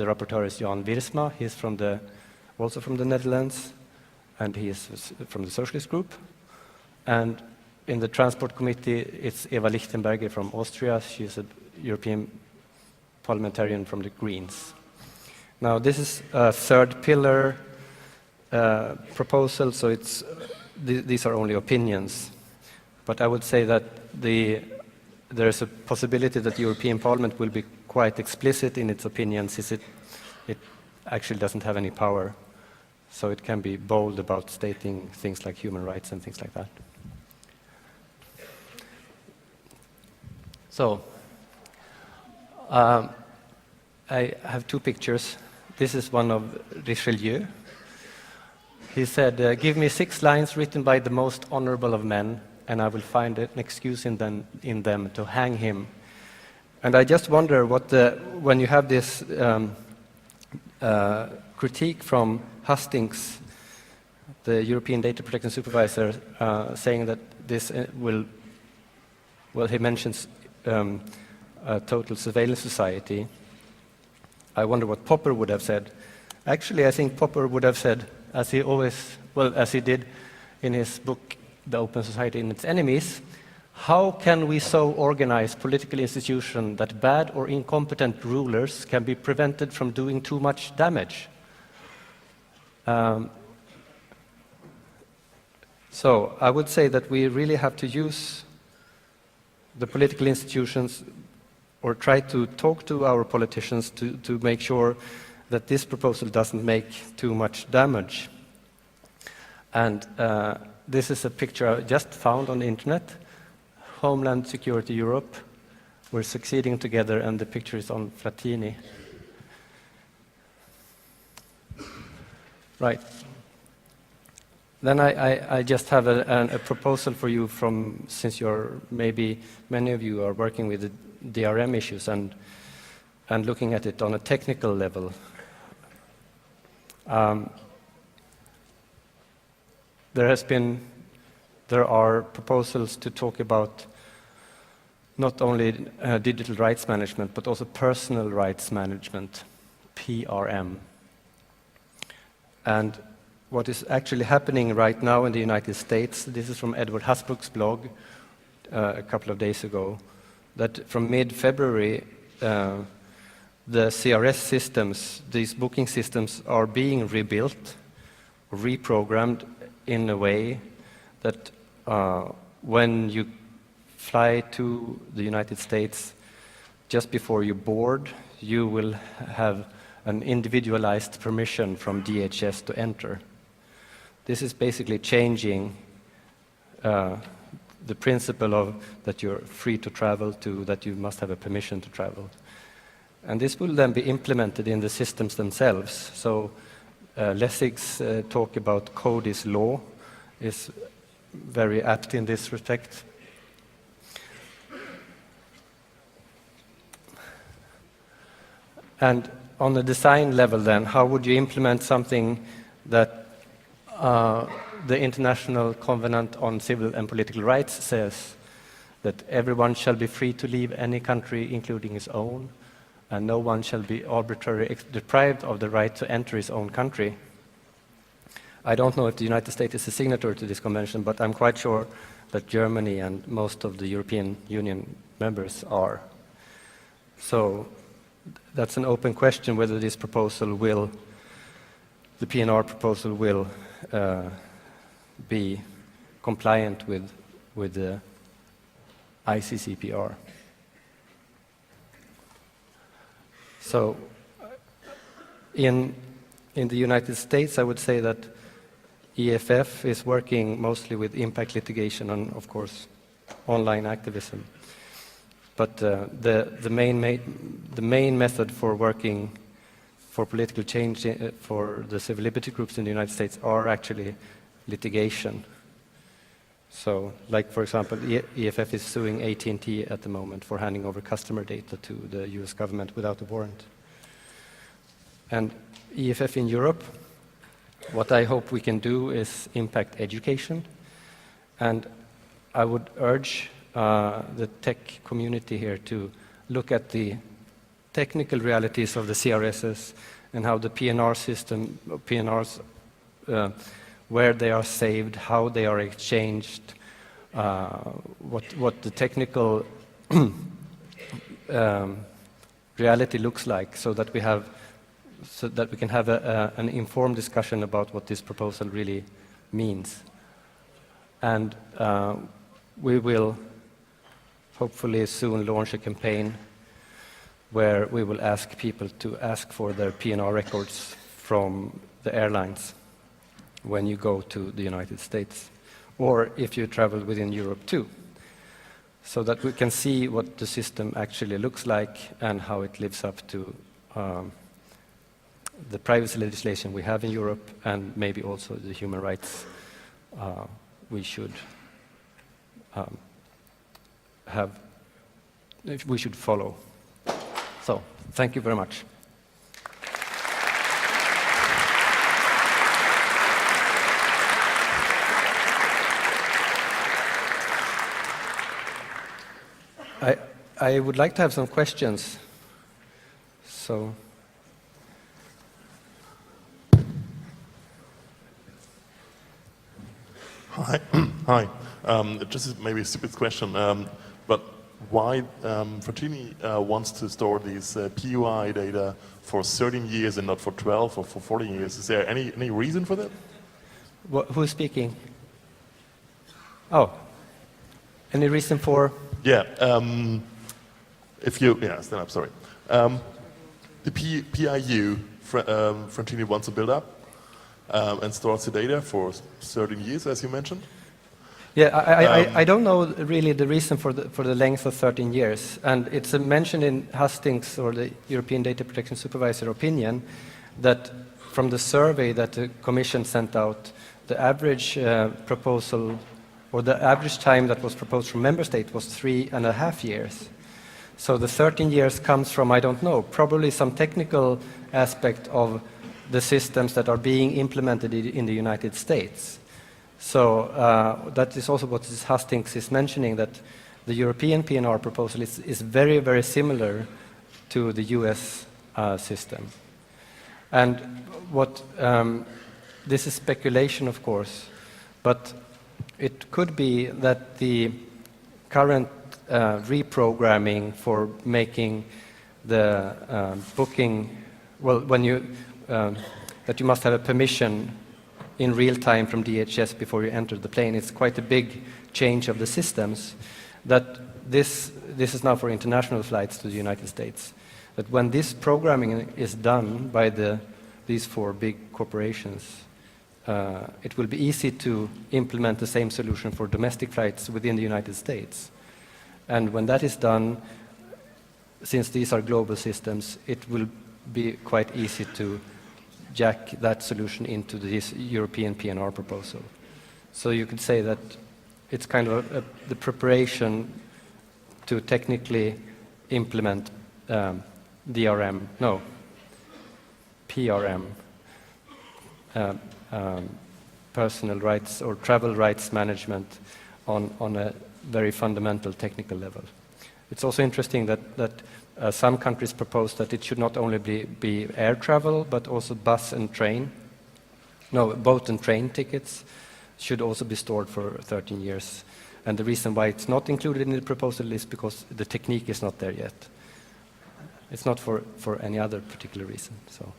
the rapporteur is Jan Wiersma. He's also from the Netherlands, and he is from the Socialist Group. And in the Transport Committee, it's Eva Lichtenberger from Austria. She's a European parliamentarian from the Greens. Now, this is a third pillar proposal, so these are only opinions. But I would say that there is a possibility that the European Parliament will be quite explicit in its opinions, since it actually doesn't have any power. So it can be bold about stating things like human rights and things like that. So, I have two pictures. This is one of Richelieu. He said, give me 6 lines written by the most honorable of men, and I will find an excuse in them to hang him. And I just wonder when you have this critique from Hastings, the European Data Protection Supervisor, saying that this he mentions a total surveillance society. I wonder what Popper would have said. Actually, I think Popper would have said, as he did in his book, The Open Society and Its Enemies, how can we so organize political institutions that bad or incompetent rulers can be prevented from doing too much damage? So I would say that we really have to use the political institutions or try to talk to our politicians to make sure that this proposal doesn't make too much damage. And this is a picture I just found on the internet. Homeland Security Europe. We're succeeding together, and the picture is on Flatini. Right. Then I just have a proposal for you since maybe many of you are working with the DRM issues and looking at it on a technical level. There are proposals to talk about not only digital rights management, but also personal rights management, PRM. And what is actually happening right now in the United States, this is from Edward Hasbrook's blog a couple of days ago, that from mid-February, the CRS systems, these booking systems, are being rebuilt, reprogrammed in a way that when you fly to the United States, just before you board, you will have an individualized permission from DHS to enter. This is basically changing the principle of that you're free to travel to that you must have a permission to travel. And this will then be implemented in the systems themselves. So Lessig's talk about code is law is very apt in this respect. And on the design level then, how would you implement something that the International Covenant on Civil and Political Rights says that everyone shall be free to leave any country, including his own, and no one shall be arbitrarily deprived of the right to enter his own country? I don't know if the United States is a signatory to this convention, but I'm quite sure that Germany and most of the European Union members are. So that's an open question whether this proposal the PNR proposal will be compliant with the ICCPR. So in the United States, I would say that EFF is working mostly with impact litigation and, of course, online activism. But the main method for working for political change for the civil liberty groups in the United States are actually litigation. So, like for example, EFF is suing AT&T at the moment for handing over customer data to the US government without a warrant. And EFF in Europe, what I hope we can do is impact education. And I would urge the tech community here to look at the technical realities of the CRSs and how the PNR system, PNRs, where they are saved, how they are exchanged, what the technical reality looks like, so that we can have an informed discussion about what this proposal really means. And we will hopefully soon launch a campaign where we will ask people to ask for their PNR records from the airlines when you go to the United States, or if you travel within Europe too, so that we can see what the system actually looks like and how it lives up to the privacy legislation we have in Europe, and maybe also the human rights we should follow. So, thank you very much. I would like to have some questions. So. Hi. Hi. Just maybe a stupid question, but why Frontini wants to store these PUI data for 13 years and not for 12 or for 14 years? Is there any reason for that? Who's speaking? Oh, any reason for? Yeah. Stand up. Sorry. The PIU Frontini wants to build up and stores the data for 13 years, as you mentioned. Yeah, I don't know really the reason for the length of 13 years, and it's mentioned in Hastings, or the European Data Protection Supervisor opinion, that from the survey that the Commission sent out, the average proposal, or the average time that was proposed from member state was 3.5 years. So the 13 years comes from, I don't know, probably some technical aspect of the systems that are being implemented in the United States. So that is also what Hastings is mentioning, that the European PNR proposal is very, very similar to the US system. And this is speculation, of course, but it could be that the current reprogramming for making the booking, well, that you must have a permission in real time from DHS before you enter the plane. It's quite a big change of the systems, that this is now for international flights to the United States. That when this programming is done by these 4 big corporations, it will be easy to implement the same solution for domestic flights within the United States. And when that is done, since these are global systems, it will be quite easy to jack that solution into this European PNR proposal. So you could say that it's kind of the preparation to technically implement PRM, personal rights or travel rights management on a very fundamental technical level. It's also interesting that some countries propose that it should not only be air travel, but also boat and train tickets should also be stored for 13 years. And the reason why it's not included in the proposal is because the technique is not there yet. It's not for any other particular reason. So.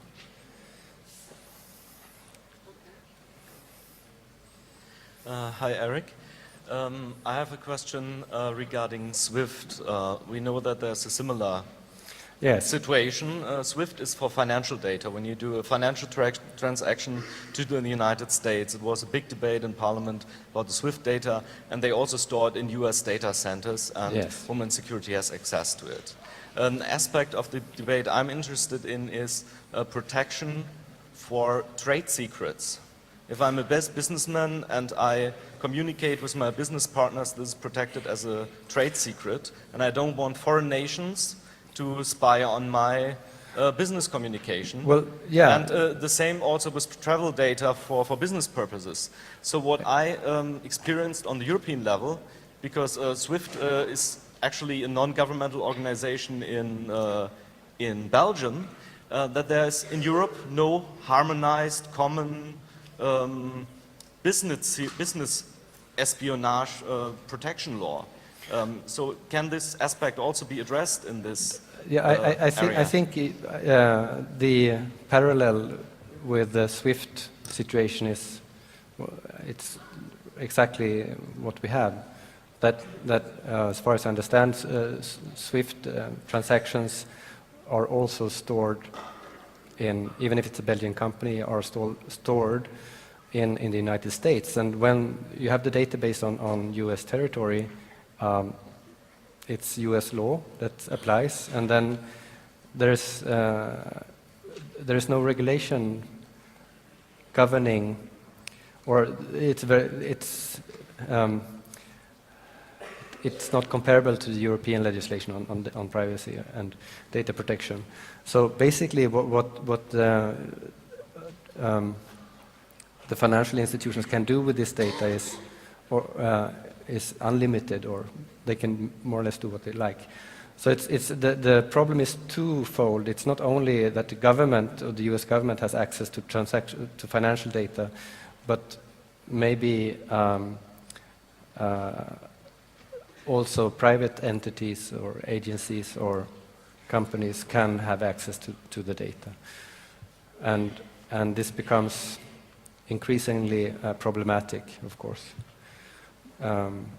Hi, Eric. I have a question regarding SWIFT. We know that there's a similar situation. SWIFT is for financial data. When you do a financial transaction to the United States, it was a big debate in Parliament about the SWIFT data, and they also store it in US data centers, and Homeland Security has access to it. An aspect of the debate I'm interested in is protection for trade secrets. If I'm a businessman and I communicate with my business partners, this is protected as a trade secret, and I don't want foreign nations to spy on my business communication. Well, yeah. And the same also with travel data for business purposes. So what I experienced on the European level, because SWIFT is actually a non-governmental organization in in Belgium, that there is in Europe no harmonized common business espionage protection law. So can this aspect also be addressed in this Yeah, I think the parallel with the SWIFT situation is, it's exactly what we have. That as far as I understand, SWIFT transactions are also stored in, even if it's a Belgian company, are stored in the United States. And when you have the database on US territory, it's US law that applies, and then there's no regulation governing, or it's not comparable to the European legislation on privacy and data protection. So basically, what the financial institutions can do with this data is unlimited, or they can more or less do what they like. So the problem is twofold. It's not only that the government, or the US government, has access to financial data, but maybe also private entities or agencies or companies can have access to the data. And this becomes increasingly problematic, of course.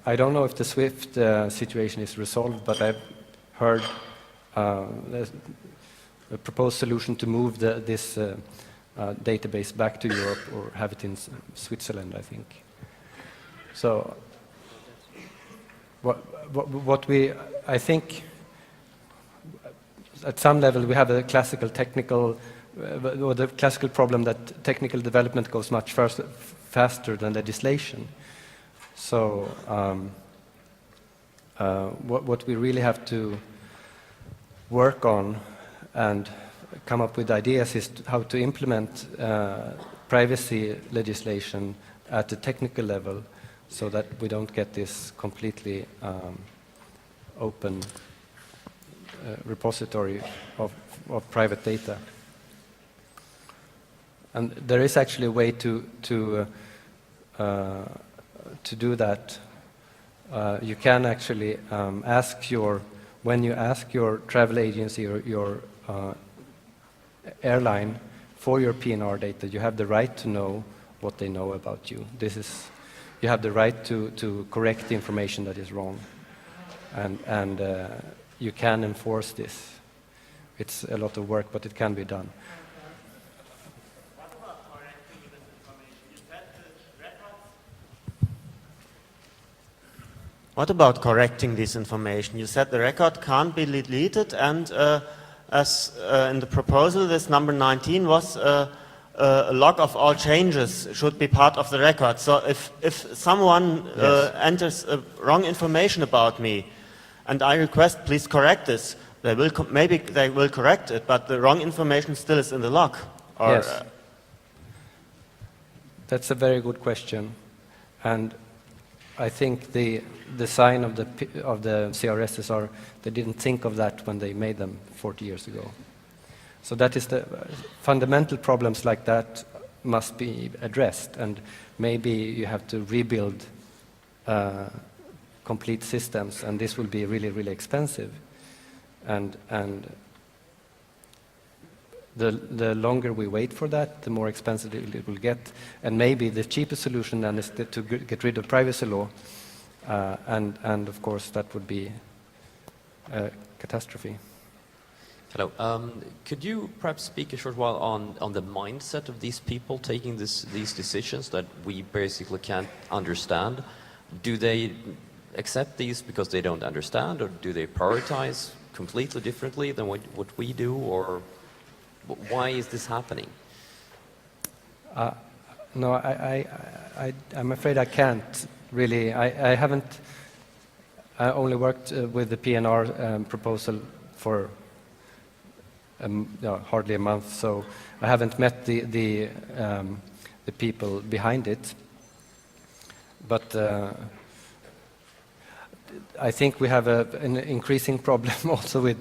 I don't know if the SWIFT situation is resolved, but I've heard there's a proposed solution to move this database back to Europe, or have it in Switzerland, I think. So I think at some level we have a classical technical, or the classical problem that technical development goes much faster than legislation. So what we really have to work on and come up with ideas is how to implement privacy legislation at the technical level, so that we don't get this completely open repository of private data. And there is actually a way to do that. You can actually when you ask your travel agency or your airline for your PNR data, you have the right to know what they know about you. You have the right to correct the information that is wrong, and you can enforce this. It's a lot of work, but it can be done. What about correcting this information? You said the record can't be deleted, and as in the proposal, this number 19 was a log of all changes should be part of the record. So if someone enters wrong information about me, and I request, please correct this, maybe they will correct it, but the wrong information still is in the log. Or, yes. That's a very good question, and I think the design of the CRSs they didn't think of that when they made them 40 years ago. So that is the fundamental problems like that must be addressed, and maybe you have to rebuild complete systems, and this will be really, really expensive. And the longer we wait for that, the more expensive it will get. And maybe the cheapest solution then is to get rid of privacy law, and of course that would be a catastrophe. Hello. Could you perhaps speak a short while on the mindset of these people taking these decisions that we basically can't understand? Do they accept these because they don't understand, or do they prioritize completely differently than what we do, or why is this happening? No, I'm afraid I can't really. I haven't. I only worked with the PNR proposal for hardly a month, so I haven't met the people behind it. But I think we have an increasing problem also with